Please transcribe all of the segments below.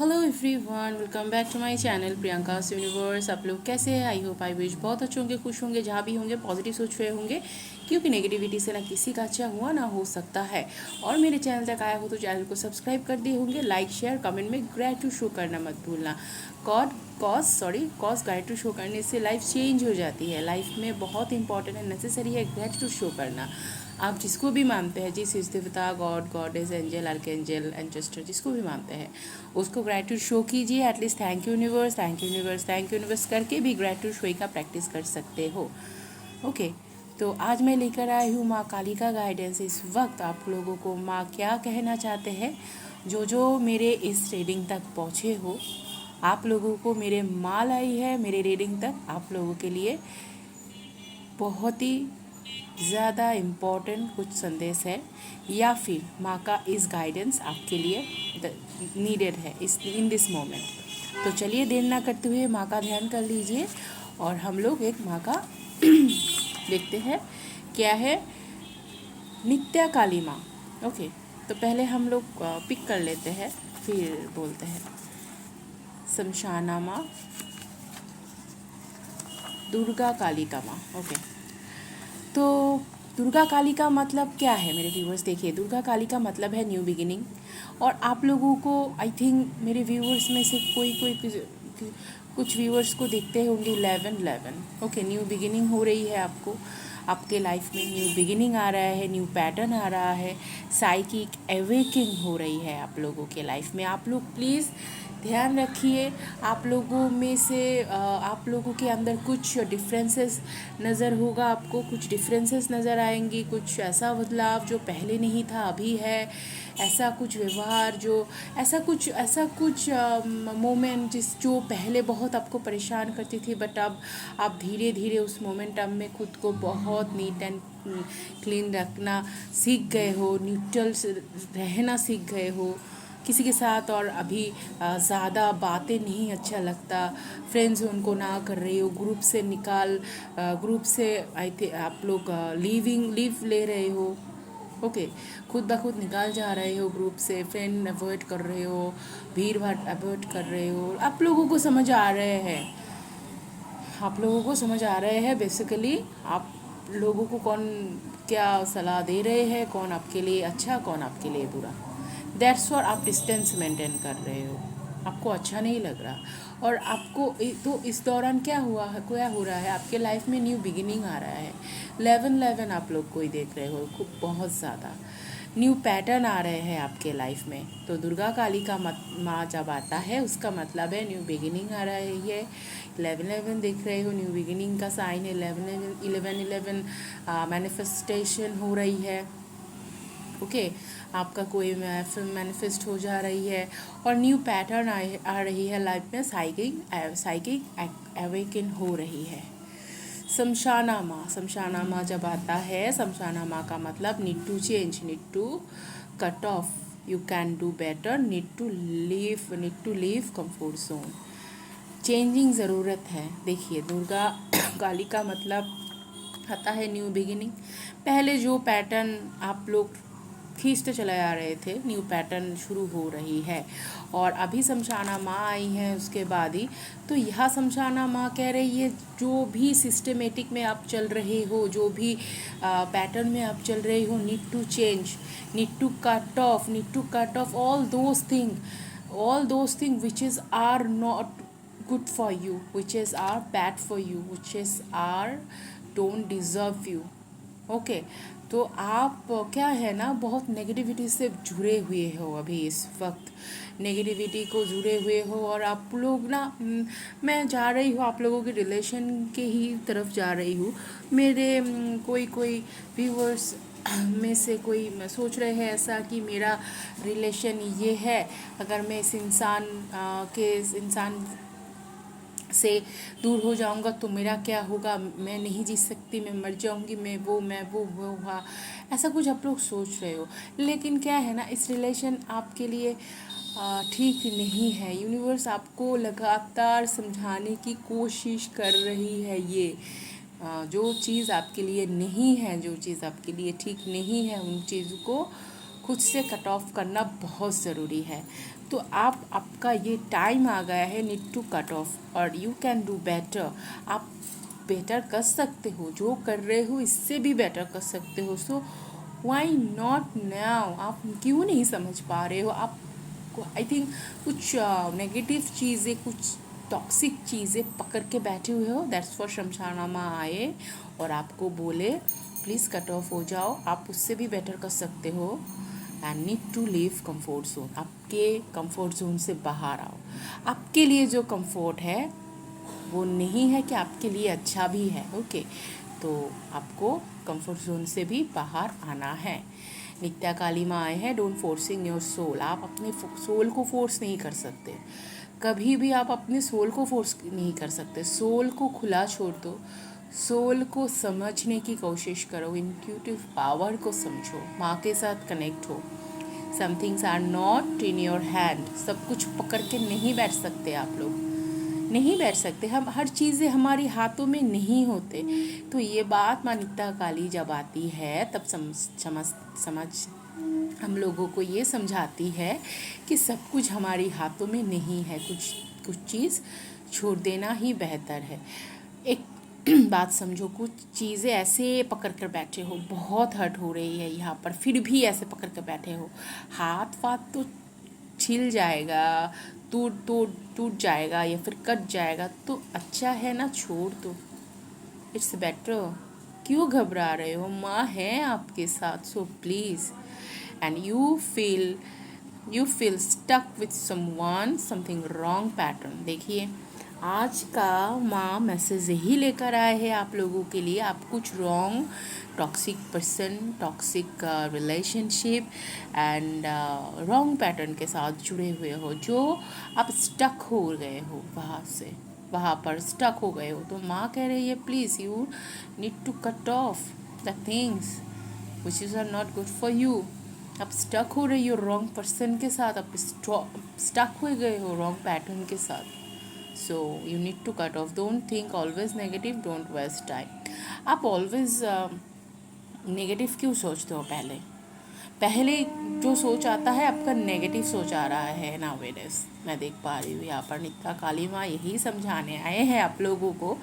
Hello everyone, welcome back to my channel Priyanka's universe. आप लोग कैसे हैं? आई होप आई विश बहुत अच्छे होंगे, खुश होंगे, जहाँ भी होंगे पॉजिटिव सोच रहे होंगे, क्योंकि नेगेटिविटी से ना किसी का अच्छा हुआ ना हो सकता है। और मेरे चैनल तक आया हो तो चैनल को सब्सक्राइब कर दिए होंगे, लाइक शेयर कमेंट में ग्रेटिट्यूड शो करना मत भूलना। कॉज ग्रेटिट्यूड शो करने से लाइफ चेंज हो जाती है। लाइफ में बहुत इंपॉर्टेंट है, नेसेसरी है ग्रेटिट्यूड शो करना। आप जिसको भी मानते हैं, जिस देवता, गॉड, गॉडेस, एंजल, आर्कएंजल, एंजेस्टर, जिसको भी मानते हैं उसको ग्रेटिट्यूड शो कीजिए। At least thank you universe, thank you universe, thank you universe करके भी ग्रेटिट्यूड शो का प्रैक्टिस कर सकते हो। ओके, तो आज मैं लेकर आई हूँ माँ काली का गाइडेंस। इस वक्त आप लोगों को माँ क्या कहना चाहते हैं, जो जो मेरे इस रीडिंग तक पहुँचे हो, आप लोगों को मेरे माल आई है मेरे रीडिंग तक, आप लोगों के लिए बहुत ही ज़्यादा इम्पोर्टेंट कुछ संदेश है, या फिर माँ का इस गाइडेंस आपके लिए नीडेड है इस इन दिस मोमेंट। तो चलिए देर ना करते हुए माँ का ध्यान कर लीजिए और हम लोग एक माँ का देखते हैं क्या है। नित्या काली माँ। ओके, तो पहले हम लोग पिक कर लेते हैं, फिर बोलते हैं। शमशाना माँ, दुर्गा काली का माँ। ओके, तो दुर्गा काली का मतलब क्या है मेरे व्यूवर्स? देखिए, दुर्गा काली का मतलब है न्यू बिगिनिंग। और आप लोगों को आई थिंक मेरे व्यूवर्स में से कोई कोई कुछ व्यूवर्स को देखते होंगे 11-11। ओके, न्यू बिगिनिंग हो रही है आपको, आपके लाइफ में न्यू बिगिनिंग आ रहा है, न्यू पैटर्न आ रहा है, साइकिक एवेकिंग हो रही है आप लोगों के लाइफ में। आप लोग प्लीज़ ध्यान रखिए, आप लोगों में से आप लोगों के अंदर कुछ डिफरेंसेस नज़र होगा, आपको कुछ डिफरेंसेस नज़र आएंगी, कुछ ऐसा बदलाव जो पहले नहीं था अभी है, ऐसा कुछ व्यवहार जो ऐसा कुछ मोमेंट जो पहले बहुत आपको परेशान करती थी, बट अब आप धीरे धीरे उस मोमेंटम में खुद को बहुत नीट एंड क्लीन रखना सीख गए हो, न्यूट्रल रहना सीख गए हो किसी के साथ। और अभी ज़्यादा बातें नहीं अच्छा लगता, फ्रेंड्स उनको ना कर रही हो, ग्रुप से आई थिंक आप लोग लीव ले रहे हो। ओके, खुद ब खुद निकाल जा रहे हो ग्रुप से, फ्रेंड अवॉइड कर रहे हो, भीड़ भाड़ अवॉइड कर रहे हो। आप लोगों को समझ आ रहे हैं, आप लोगों को समझ आ रहे हैं बेसिकली आप लोगों को कौन क्या सलाह दे रहे हैं, कौन आपके लिए अच्छा, कौन आपके लिए बुरा। दैट्स फॉर आप डिस्टेंस मेंटेन कर रहे हो, आपको अच्छा नहीं लग रहा। और आपको तो इस दौरान क्या क्या हो रहा है आपके लाइफ में, न्यू बिगिनिंग आ रहा है। 11-11 आप लोग कोई देख रहे हो, खूब बहुत ज़्यादा न्यू पैटर्न आ रहे हैं आपके लाइफ में। तो दुर्गा काली का माँ जब आता है उसका मतलब है न्यू बिगिनिंग आ रही है। 11-11 देख रहे हो, न्यू बिगिनिंग का साइन है। 11-11 मैनिफेस्टेशन हो रही है। ओके, आपका कोई मैनिफेस्ट हो जा रही है और न्यू पैटर्न आ रही है लाइफ में, साइकिक एवेकन हो रही है। शमशाना माँ जब आता है, शमशाना माँ का मतलब need to change, need to cut off, you can do better, need to leave comfort zone. Changing ज़रूरत है। देखिए, दुर्गा काली का मतलब आता है न्यू बिगिनिंग। पहले जो पैटर्न आप लोग खींचते चले आ रहे थे, न्यू पैटर्न शुरू हो रही है। और अभी शमशाना माँ आई है उसके बाद ही, तो यह शमशाना माँ कह रही है जो भी सिस्टमेटिक में आप चल रहे हो, जो भी पैटर्न में आप चल रहे हो, need to change, need to cut off all those things which is are not good for you, which is are bad for you, which is are don't deserve you. Okay, तो आप क्या है ना, बहुत नेगेटिविटी से जुड़े हुए हो अभी इस वक्त, नेगेटिविटी को जुड़े हुए हो। और आप लोग ना मैं जा रही हूँ आप लोगों के रिलेशन के ही तरफ जा रही हूँ। मेरे कोई कोई व्यूवर्स में से कोई सोच रहे हैं ऐसा कि मेरा रिलेशन ये है, अगर मैं इस इंसान से दूर हो जाऊंगा तो मेरा क्या होगा, मैं नहीं जी सकती, मैं मर जाऊंगी, मैं वो हुआ, ऐसा कुछ आप लोग सोच रहे हो। लेकिन क्या है ना, इस रिलेशन आपके लिए ठीक नहीं है। यूनिवर्स आपको लगातार समझाने की कोशिश कर रही है। ये जो चीज़ आपके लिए नहीं है, जो चीज़ आपके लिए ठीक नहीं है, उन चीज़ को खुद से कट ऑफ करना बहुत ज़रूरी है। तो आपका ये टाइम आ गया है, नीड टू कट ऑफ, और यू कैन डू बेटर। आप बेटर कर सकते हो, जो कर रहे हो इससे भी बेटर कर सकते हो। So why not now? आप क्यों नहीं समझ पा रहे हो? आप आई थिंक कुछ नेगेटिव चीज़ें, कुछ टॉक्सिक चीज़ें पकड़ के बैठे हुए हो। दैट्स फॉर शमशान मामा आए और आपको बोले प्लीज़ कट ऑफ हो जाओ, आप उससे भी बेटर कर सकते हो। And need to leave comfort zone. आपके कंफर्ट जोन से बाहर आओ। आपके लिए जो कंफर्ट है वो नहीं है कि आपके लिए अच्छा भी है। ओके, तो आपको कंफर्ट जोन से भी बाहर आना है। नित्या काली माँ आए हैं, डोंट फोर्सिंग योर सोल। आप अपने सोल को फोर्स नहीं कर सकते, कभी भी आप अपने सोल को फोर्स नहीं कर सकते। सोल को खुला छोड़ दो, सोल को समझने की कोशिश करो, इंट्यूटिव पावर को समझो, माँ के साथ कनेक्ट हो। Some things are not in your hand. सब कुछ पकड़ के नहीं बैठ सकते आप लोग, नहीं बैठ सकते। हम हर चीज़ें हमारी हाथों में नहीं होते। तो ये बात माँ नित्या काली जब आती है तब समझ हम लोगों को ये समझाती है कि सब कुछ हमारी हाथों में नहीं है। कुछ चीज़ छोड़ देना ही बेहतर है। एक बात समझो, कुछ चीज़ें ऐसे पकड़ कर बैठे हो, बहुत हर्ट हो रही है यहाँ पर, फिर भी ऐसे पकड़ कर बैठे हो। हाथ वाथ तो छिल जाएगा, टूट जाएगा या फिर कट जाएगा, तो अच्छा है ना, छोड़ दो। It's better. क्यों घबरा रहे हो? माँ है आपके साथ। So please, and you feel stuck with someone, something wrong pattern. देखिए, आज का माँ मैसेज यही लेकर आए हैं आप लोगों के लिए। आप कुछ wrong toxic person, toxic relationship and wrong pattern के साथ जुड़े हुए हो, जो आप स्टक हो गए हो, वहाँ पर स्टक हो गए हो। तो माँ कह रही है please you need to cut off the things which is are not good for you. आप स्टक हो रही हो रॉन्ग पर्सन के साथ, आप स्टक हो गए हो रॉन्ग पैटर्न के साथ। So you need to cut off. Don't think always negative, don't waste time. आप ऑलवेज नेगेटिव क्यों सोचते हो? पहले जो सोच आता है आपका नेगेटिव सोच आ रहा है ना वेडेस। मैं देख पा रही हूँ यहाँ पर नित्या काली माँ यही समझाने आए हैं आप लोगों को।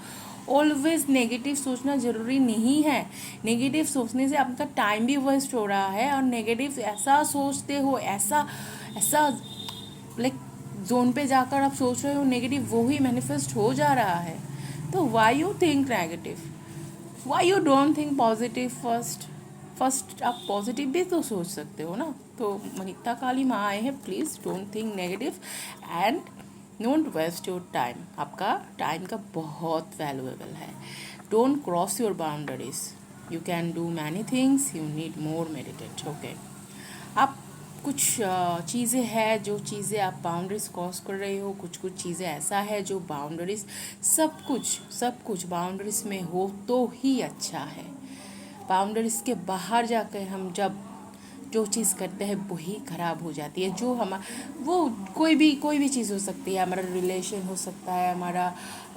ऑलवेज नेगेटिव सोचना ज़रूरी नहीं है। नेगेटिव सोचने से आपका टाइम भी वेस्ट हो रहा है, और नेगेटिव ऐसा सोचते हो, ऐसा ऐसा लाइक जोन पे जाकर आप सोच रहे हो नेगेटिव, वो ही मैनिफेस्ट हो जा रहा है। तो why you think negative? Why you don't think positive? First आप पॉजिटिव भी तो सोच सकते हो ना। तो नित्या काली माँ आए हैं, please don't think negative and don't waste your time. आपका टाइम का बहुत वैल्यूएबल है। Don't cross your boundaries. You can do many things, you need more meditate. Okay, आप कुछ चीज़ें हैं, जो चीज़ें आप बाउंड्रीज क्रॉस कर रहे हो, कुछ चीज़ें ऐसा है जो बाउंड्रीज, सब कुछ बाउंड्रीज में हो तो ही अच्छा है। बाउंड्रीज के बाहर जाकर हम जब जो चीज़ करते हैं वही खराब हो जाती है। जो हम वो कोई भी चीज़ हो सकती है, हमारा रिलेशन हो सकता है, हमारा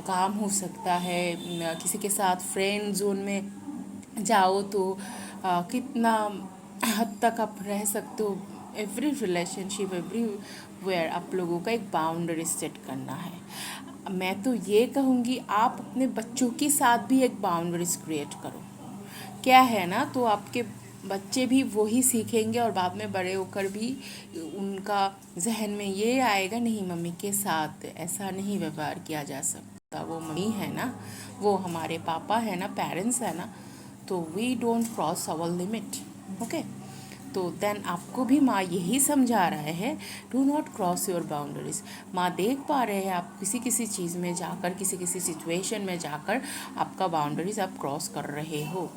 काम हो सकता है, किसी के साथ फ्रेंड जोन में जाओ तो कितना हद तक आप रह सकते हो। एवरी रिलेशनशिप, एवरीवेयर आप लोगों का एक बाउंड्री सेट करना है। मैं तो ये कहूँगी आप अपने बच्चों के साथ भी एक बाउंड्रीज क्रिएट करो। क्या है ना, तो आपके बच्चे भी वही सीखेंगे, और बाद में बड़े होकर भी उनका जहन में ये आएगा, नहीं मम्मी के साथ ऐसा नहीं व्यवहार किया जा सकता, वो मम्मी है ना, वो हमारे पापा है ना, पेरेंट्स है ना, तो we don't cross our limit. Okay, तो देन आपको भी माँ यही समझा रहे हैं, do not cross your boundaries. माँ देख पा रहे हैं आप किसी चीज़ में जाकर, किसी सिचुएशन में जाकर आपका बाउंड्रीज आप क्रॉस कर रहे हो।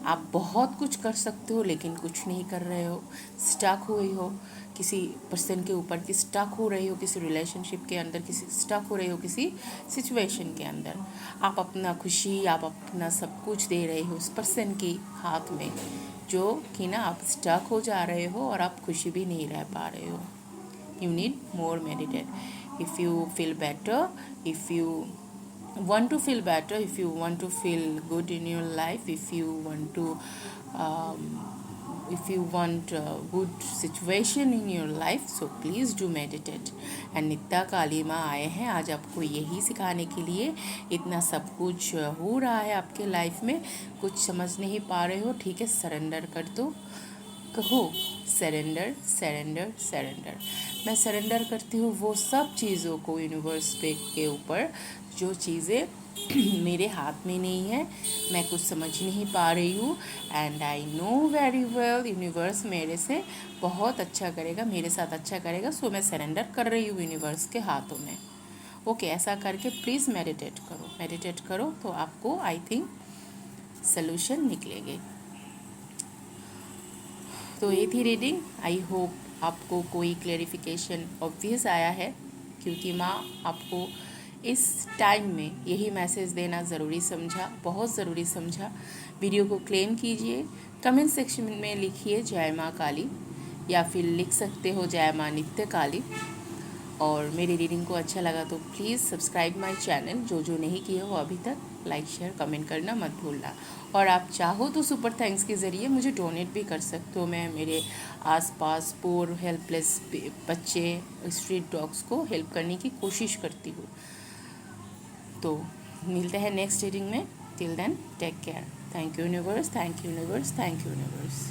आप बहुत कुछ कर सकते हो लेकिन कुछ नहीं कर रहे हो, स्टक हुए हो किसी पर्सन के ऊपर, कि स्टक हो रही हो किसी रिलेशनशिप के अंदर, किसी स्टक हो रही हो किसी सिचुएशन के अंदर। आप अपना खुशी, आप अपना सब कुछ दे रहे हो उस पर्सन के हाथ में, जो कि ना आप स्टक हो जा रहे हो और आप खुशी भी नहीं रह पा रहे हो। You need more meditate. If you feel better, if you want to feel better, if you want to feel good in your life, if you want to um, if you want a good situation in your life, so please do meditate. And Nitya Kali माँ आए हैं आज आपको यही सिखाने के लिए। इतना सब कुछ हो रहा है आपके लाइफ में, कुछ समझ नहीं पा रहे हो, ठीक है, सरेंडर कर दो। कहो सरेंडर सरेंडर सरेंडर। मैं सरेंडर करती हूँ वो सब चीज़ों को यूनिवर्स पे के ऊपर जो चीज़ें मेरे हाथ में नहीं है, मैं कुछ समझ नहीं पा रही हूँ। And I know very well universe मेरे से बहुत अच्छा करेगा, मेरे साथ अच्छा करेगा। सो मैं सरेंडर कर रही हूँ यूनिवर्स के हाथों में। ओके, ऐसा करके प्लीज़ मेडिटेट करो तो आपको आई थिंक सल्यूशन निकलेंगे। तो ये थी रीडिंग। आई होप आपको कोई क्लेरिफिकेशन ऑब्वियस आया है, क्योंकि माँ आपको इस टाइम में यही मैसेज देना ज़रूरी समझा, बहुत ज़रूरी समझा। वीडियो को क्लेम कीजिए, कमेंट सेक्शन में लिखिए जय माँ काली, या फिर लिख सकते हो जय माँ नित्य काली। और मेरी रीडिंग को अच्छा लगा तो प्लीज़ सब्सक्राइब माय चैनल, जो नहीं किए हो अभी तक, लाइक शेयर कमेंट करना मत भूलना। और आप चाहो तो सुपर थैंक्स के ज़रिए मुझे डोनेट भी कर सकते हो। मैं मेरे आसपास पोर हेल्पलेस बच्चे, स्ट्रीट डॉग्स को हेल्प करने की कोशिश करती हूँ। तो मिलते हैं नेक्स्ट रीडिंग में। Till then take care. Thank you universe, thank you universe, thank you universe.